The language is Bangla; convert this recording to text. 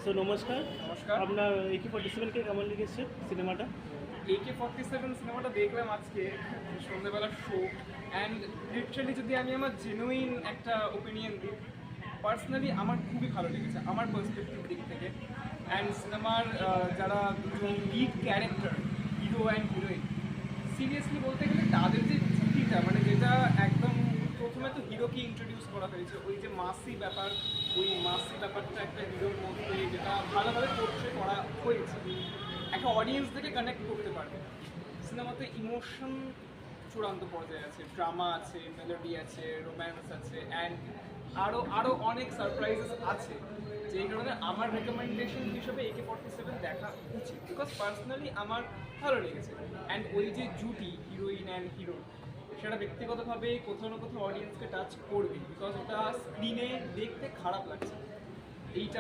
সো নমস্কার। নমস্কার। আপনার AK-47 কেমন লেগেছে সিনেমাটা? AK-47 সিনেমাটা দেখলাম আজকে সন্ধ্যেবেলার শো। অ্যান্ড লিটারালি যদি আমি আমার জেনুইন একটা ওপিনিয়ন দিই, পার্সোনালি আমার খুবই ভালো লেগেছে আমার পার্সপেক্টিভ দিক থেকে। অ্যান্ড সিনেমার যারা দুজন lead character, hero and heroine, seriously বলতে গেলে তাদের যে জুটিটা, মানে যেটা একদম প্রথমে তো হিরোকে ইন্ট্রোডিউস করা হয়েছে, ওই যে মাসি ব্যাপার, ওই মাসি ব্যাপারটা একটা হিরোর মধ্যে যেটা ভালোভাবে পোর্ট্রে করা হয়েছে, একটা অডিয়েন্স থেকে কানেক্ট করতে পারবে। সিনেমাতে ইমোশন চূড়ান্ত পর্যায়ে আছে, ড্রামা আছে, মেলোডি আছে, রোম্যান্স আছে, অ্যান্ড আরও অনেক সারপ্রাইজেস আছে, যেই কারণে আমার রেকমেন্ডেশন হিসেবে AK-47 দেখা উচিত, বিকজ পার্সোনালি আমার ভালো লেগেছে। অ্যান্ড ওই যে জুটি হিরোইন অ্যান্ড হিরো, সেটা ব্যক্তিগতভাবে কোথাও না কোথাও অডিয়েন্সকে টাচ করবে, বিকজ ওটা স্ক্রিনে দেখতে খারাপ লাগছে। এইটা